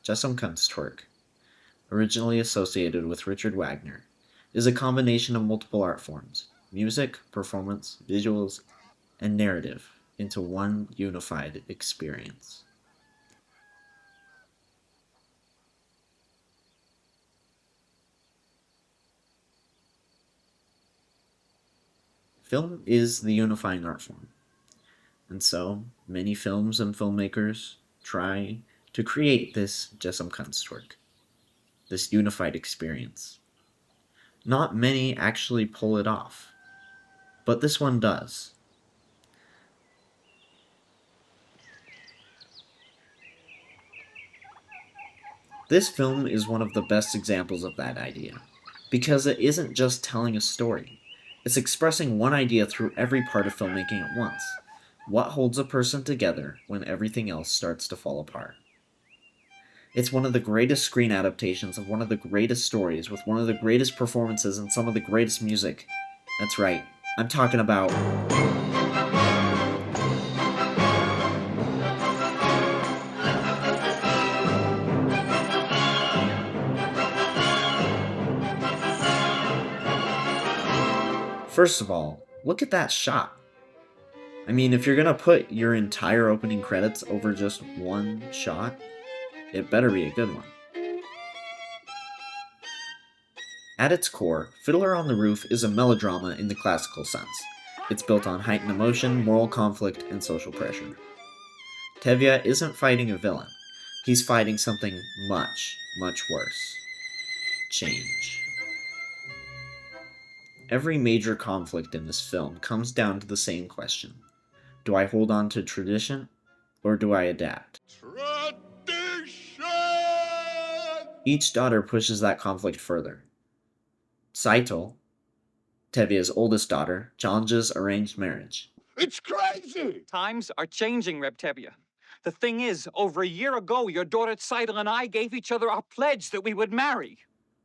Gesamtkunstwerk, originally associated with Richard Wagner, is a combination of multiple art forms music, performance, visuals, and narrative into one unified experience. Film is the unifying art form, and so many films and filmmakers try to create this Gesamtkunstwerk, this unified experience. Not many actually pull it off, but this one does. This film is one of the best examples of that idea, because it isn't just telling a story, it's expressing one idea through every part of filmmaking at once. What holds a person together when everything else starts to fall apart? It's one of the greatest screen adaptations of one of the greatest stories with one of the greatest performances and some of the greatest music. That's right, I'm talking about. First of all, look at that shot. I mean, if you're gonna put your entire opening credits over just one shot, it better be a good one. At its core, Fiddler on the Roof is a melodrama in the classical sense. It's built on heightened emotion, moral conflict, and social pressure. Tevye isn't fighting a villain. He's fighting something much, much worse. Change. Every major conflict in this film comes down to the same question. Do I hold on to tradition, or do I adapt? Tradition! Each daughter pushes that conflict further. Saito, Tevye's oldest daughter, challenges arranged marriage. It's crazy! Times are changing, Reb Tevye. The thing is, over a year ago, your daughter Seidel and I gave each other our pledge that we would marry.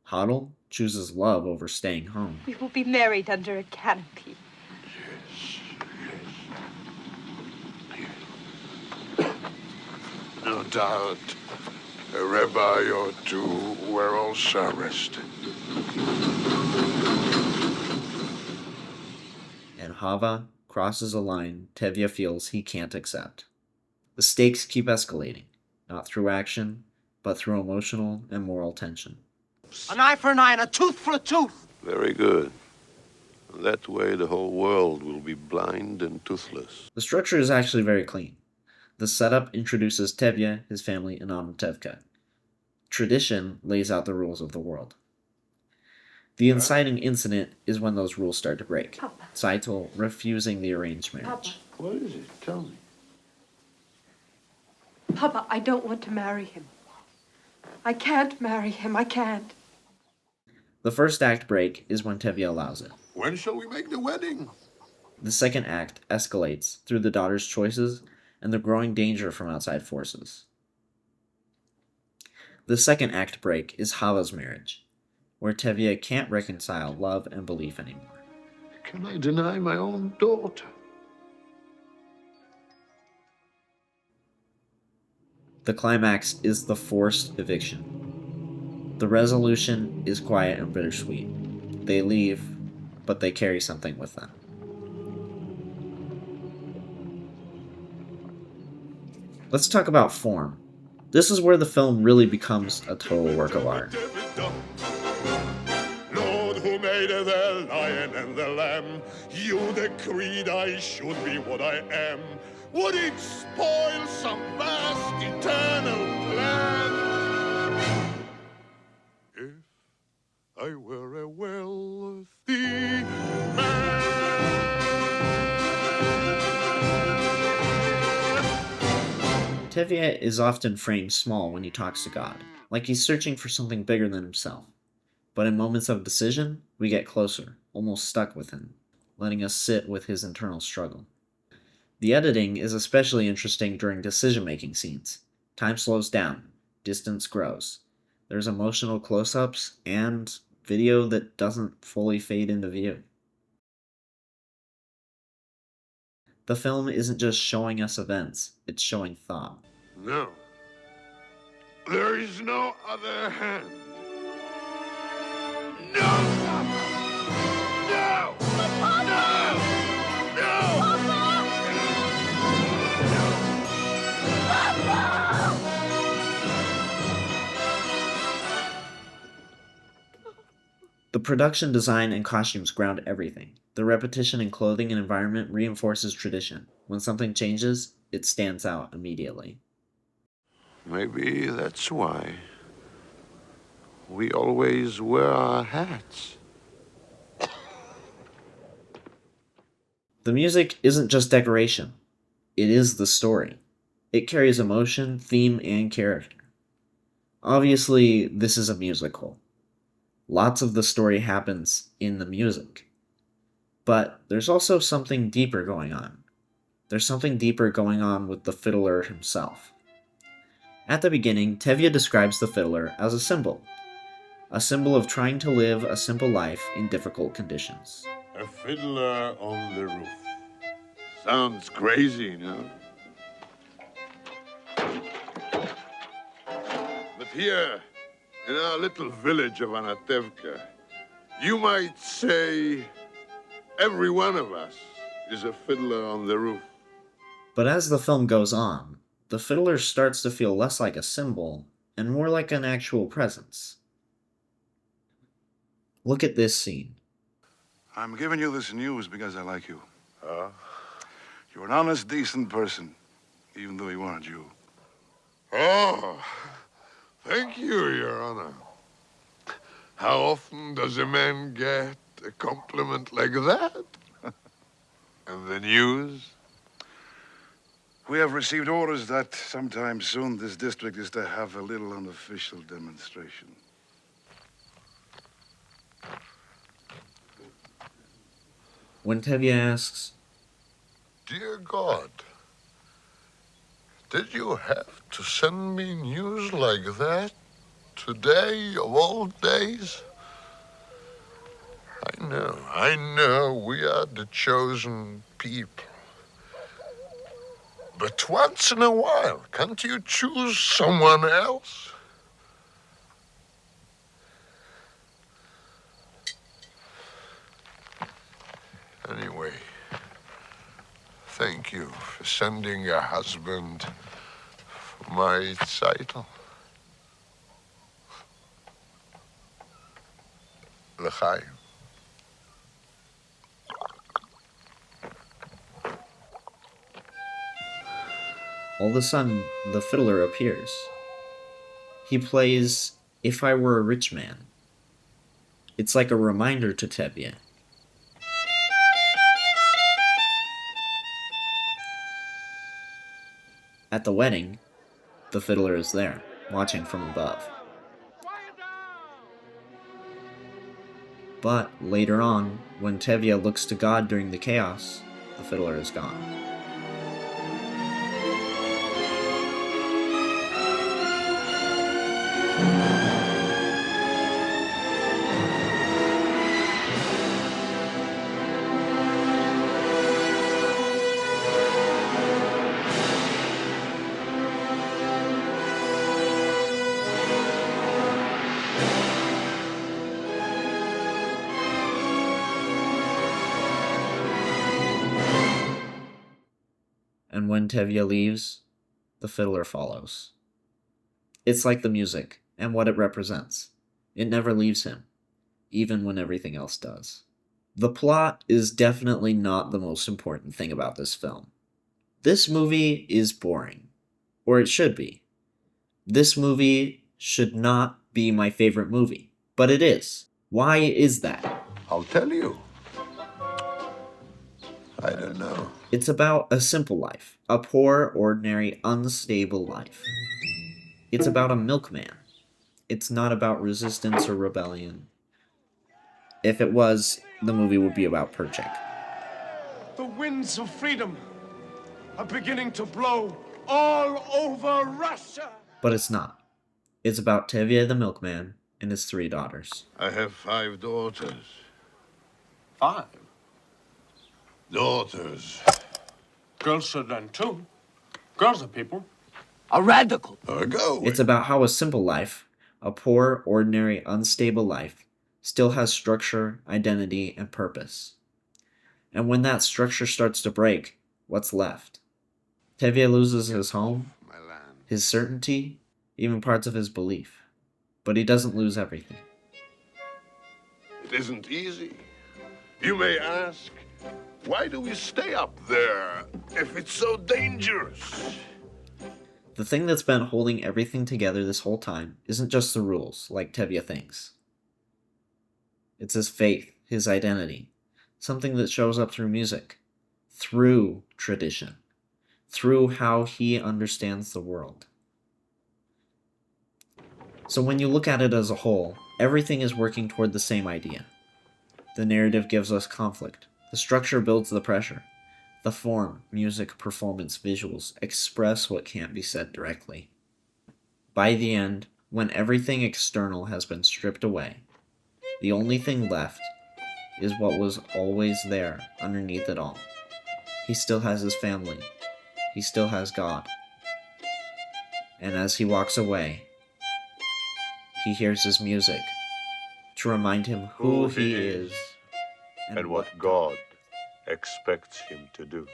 Hodel chooses love over staying home. We will be married under a canopy. Yes. No doubt. A rabbi or two were also arrested. And Hava crosses a line Tevye feels he can't accept. The stakes keep escalating, not through action, but through emotional and moral tension. An eye for an eye and a tooth for a tooth. Very good. That way the whole world will be blind and toothless. The structure is actually very clean. The setup introduces Tevye, his family, and Anatevka. Tradition lays out the rules of the world. The inciting incident is when those rules start to break. Papa. Saito refusing the arranged marriage. Papa. What is it? Tell me. Papa, I don't want to marry him. I can't marry him. I can't. The first act break is when Tevye allows it. When shall we make the wedding? The second act escalates through the daughter's choices and the growing danger from outside forces. The second act break is Hava's marriage, where Tevye can't reconcile love and belief anymore. Can I deny my own daughter? The climax is the forced eviction. The resolution is quiet and bittersweet. They leave, but they carry something with them. Let's talk about form. This is where the film really becomes a total work of art. Lord, who made the lion and the lamb, you decreed I should be what I am. Would it spoil some vast eternal plan? If I were a wealthy man. Tevye is often framed small when he talks to God, like he's searching for something bigger than himself. But in moments of decision, we get closer, almost stuck with him, letting us sit with his internal struggle. The editing is especially interesting during decision-making scenes. Time slows down, distance grows. There's emotional close-ups and video that doesn't fully fade into view. The film isn't just showing us events, it's showing thought. No. There is no other hand. No, Papa! No! No! No! The production design and costumes ground everything. The repetition in clothing and environment reinforces tradition. When something changes, it stands out immediately. Maybe that's why we always wear our hats. The music isn't just decoration, it is the story. It carries emotion, theme, and character. Obviously, this is a musical. Lots of the story happens in the music. But there's also something deeper going on. There's something deeper going on with the fiddler himself. At the beginning, Tevye describes the fiddler as a symbol of trying to live a simple life in difficult conditions. A fiddler on the roof. Sounds crazy, no? But here, in our little village of Anatevka, you might say every one of us is a fiddler on the roof. But as the film goes on, the fiddler starts to feel less like a symbol and more like an actual presence. Look at this scene. I'm giving you this news because I like you. You're an honest, decent person, even though you aren't you. Oh, thank you, Your Honor. How often does a man get a compliment like that? And the news? We have received orders that sometime soon this district is to have a little unofficial demonstration. When Tevye asks, Dear God, did you have to send me news like that today of all days? I know, we are the chosen people. But once in a while, can't you choose someone else? Anyway, thank you for sending your husband for my title. L'chaim. all of a sudden, the fiddler appears. He plays If I Were a Rich Man. It's like a reminder to Tevye. At the wedding, the fiddler is there, watching from above. But later on, when Tevye looks to God during the chaos, the fiddler is gone. And when Tevye leaves, the fiddler follows. It's like the music and what it represents. It never leaves him, even when everything else does. The plot is definitely not the most important thing about this film. This movie is boring, or it should be. This movie should not be my favorite movie, but it is. Why is that? I'll tell you. I don't know. It's about a simple life, a poor, ordinary, unstable life. It's about a milkman. It's not about resistance or rebellion. If it was, the movie would be about Perchik. The winds of freedom are beginning to blow all over Russia. But it's not. It's about Tevye the milkman and his 3 daughters. I have 5 daughters. 5. Daughters. Girls should learn too. Girls are people. A radical. Go. It's about how a simple life, a poor, ordinary, unstable life, still has structure, identity, and purpose. And when that structure starts to break, what's left? Tevye loses his home, My land. his certainty, even parts of his belief. But he doesn't lose everything. It isn't easy. You may ask, why do we stay up there if it's so dangerous? The thing that's been holding everything together this whole time isn't just the rules, like Tevye thinks. It's his faith, his identity, something that shows up through music, through tradition, through how he understands the world. So when you look at it as a whole, everything is working toward the same idea. The narrative gives us conflict. The structure builds the pressure. The form, music, performance, visuals express what can't be said directly. By the end, when everything external has been stripped away, the only thing left is what was always there underneath it all. He still has his family. He still has God. And as he walks away, he hears his music to remind him who he is and what God expects him to do.